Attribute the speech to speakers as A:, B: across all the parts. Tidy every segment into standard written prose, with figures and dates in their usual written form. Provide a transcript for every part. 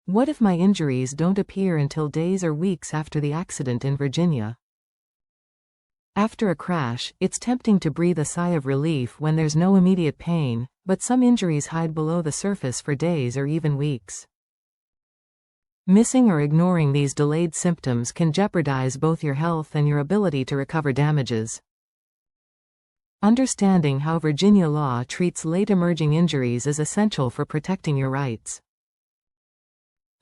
A: What if my injuries don't appear until days or weeks after the accident in Virginia? After a crash, it's tempting to breathe a sigh of relief when there's no immediate pain, but some injuries hide below the surface for days or even weeks. Missing or ignoring these delayed symptoms can jeopardize both your health and your ability to recover damages. Understanding how Virginia law treats late emerging injuries is essential for protecting your rights.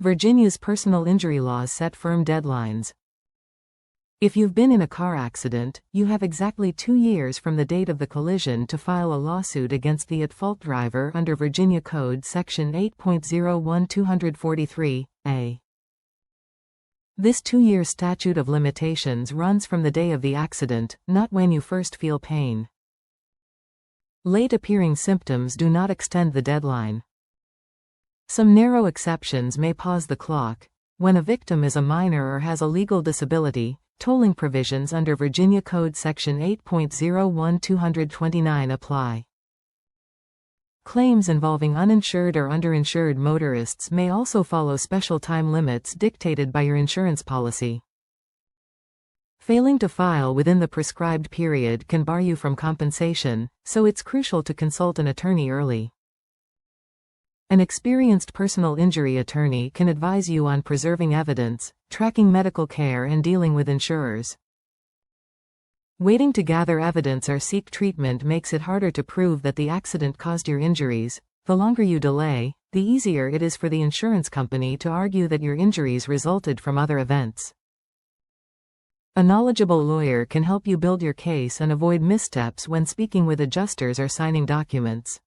A: Virginia's personal injury laws set firm deadlines. If you've been in a car accident, you have exactly 2 years from the date of the collision to file a lawsuit against the at-fault driver under Virginia Code Section 8.01243A. This 2-year statute of limitations runs from the day of the accident, not when you first feel pain. Late appearing symptoms do not extend the deadline. Some narrow exceptions may pause the clock. When a victim is a minor or has a legal disability, tolling provisions under Virginia Code Section 8.01229 apply. Claims involving uninsured or underinsured motorists may also follow special time limits dictated by your insurance policy. Failing to file within the prescribed period can bar you from compensation, so it's crucial to consult an attorney early. An experienced personal injury attorney can advise you on preserving evidence, tracking medical care, and dealing with insurers. Waiting to gather evidence or seek treatment makes it harder to prove that the accident caused your injuries. The longer you delay, the easier it is for the insurance company to argue that your injuries resulted from other events. A knowledgeable lawyer can help you build your case and avoid missteps when speaking with adjusters or signing documents.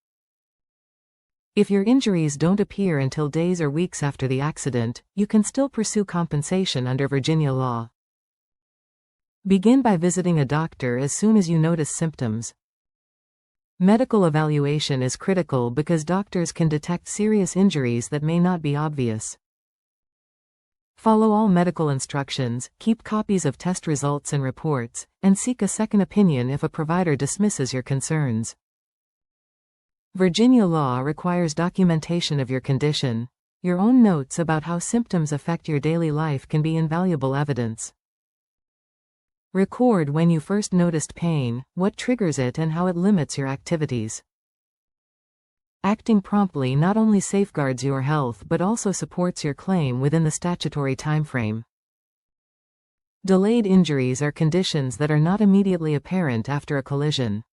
A: If your injuries don't appear until days or weeks after the accident, you can still pursue compensation under Virginia law. Begin by visiting a doctor as soon as you notice symptoms. Medical evaluation is critical because doctors can detect serious injuries that may not be obvious. Follow all medical instructions, keep copies of test results and reports, and seek a second opinion if a provider dismisses your concerns. Virginia law requires documentation of your condition. Your own notes about how symptoms affect your daily life can be invaluable evidence. Record when you first noticed pain, what triggers it, and how it limits your activities. Acting promptly not only safeguards your health but also supports your claim within the statutory timeframe. Delayed injuries are conditions that are not immediately apparent after a collision.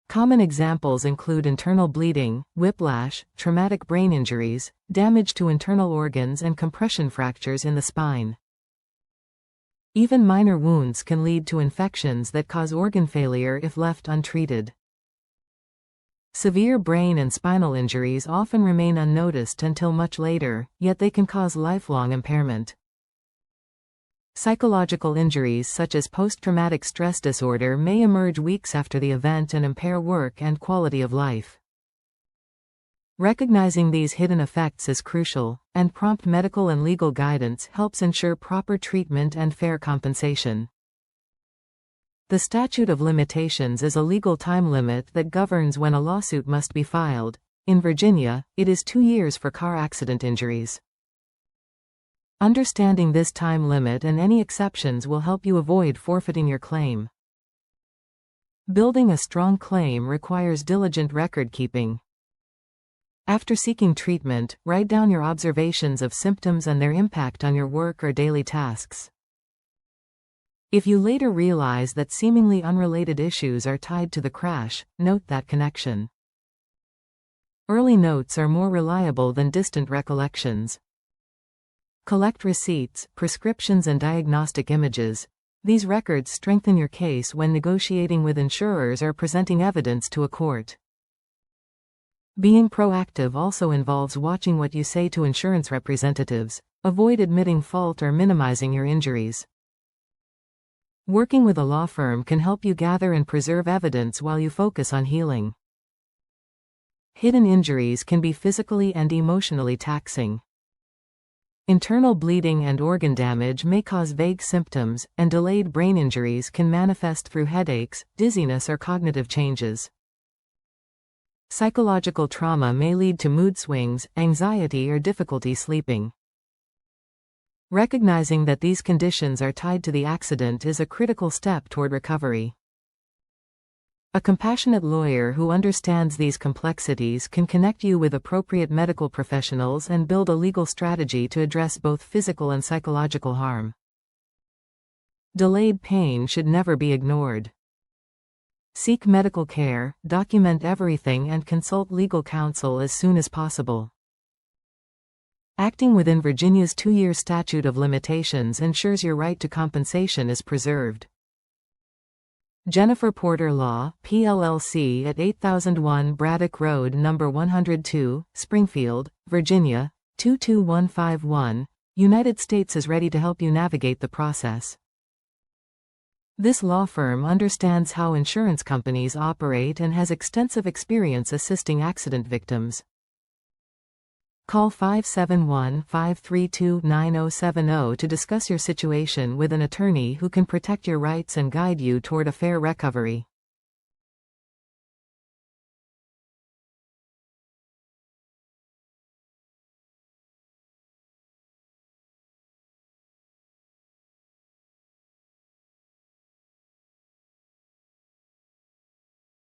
A: Common examples include internal bleeding, whiplash, traumatic brain injuries, damage to internal organs, and compression fractures in the spine. Even minor wounds can lead to infections that cause organ failure if left untreated. Severe brain and spinal injuries often remain unnoticed until much later, yet they can cause lifelong impairment. Psychological injuries such as post-traumatic stress disorder may emerge weeks after the event and impair work and quality of life. Recognizing these hidden effects is crucial, and prompt medical and legal guidance helps ensure proper treatment and fair compensation. The statute of limitations is a legal time limit that governs when a lawsuit must be filed. In Virginia, it is 2 years for car accident injuries. Understanding this time limit and any exceptions will help you avoid forfeiting your claim. Building a strong claim requires diligent record-keeping. After seeking treatment, write down your observations of symptoms and their impact on your work or daily tasks. If you later realize that seemingly unrelated issues are tied to the crash, note that connection. Early notes are more reliable than distant recollections. Collect receipts, prescriptions, and diagnostic images. These records strengthen your case when negotiating with insurers or presenting evidence to a court. Being proactive also involves watching what you say to insurance representatives. Avoid admitting fault or minimizing your injuries. Working with a law firm can help you gather and preserve evidence while you focus on healing. Hidden injuries can be physically and emotionally taxing. Internal bleeding and organ damage may cause vague symptoms, and delayed brain injuries can manifest through headaches, dizziness, or cognitive changes. Psychological trauma may lead to mood swings, anxiety, or difficulty sleeping. Recognizing that these conditions are tied to the accident is a critical step toward recovery. A compassionate lawyer who understands these complexities can connect you with appropriate medical professionals and build a legal strategy to address both physical and psychological harm. Delayed pain should never be ignored. Seek medical care, document everything, and consult legal counsel as soon as possible. Acting within Virginia's 2-year statute of limitations ensures your right to compensation is preserved. Jennifer Porter Law, PLLC at 8001 Braddock Road No. 102, Springfield, Virginia, 22151, United States is ready to help you navigate the process. This law firm understands how insurance companies operate and has extensive experience assisting accident victims. Call 571-532-9070 to discuss your situation with an attorney who can protect your rights and guide you toward a fair recovery.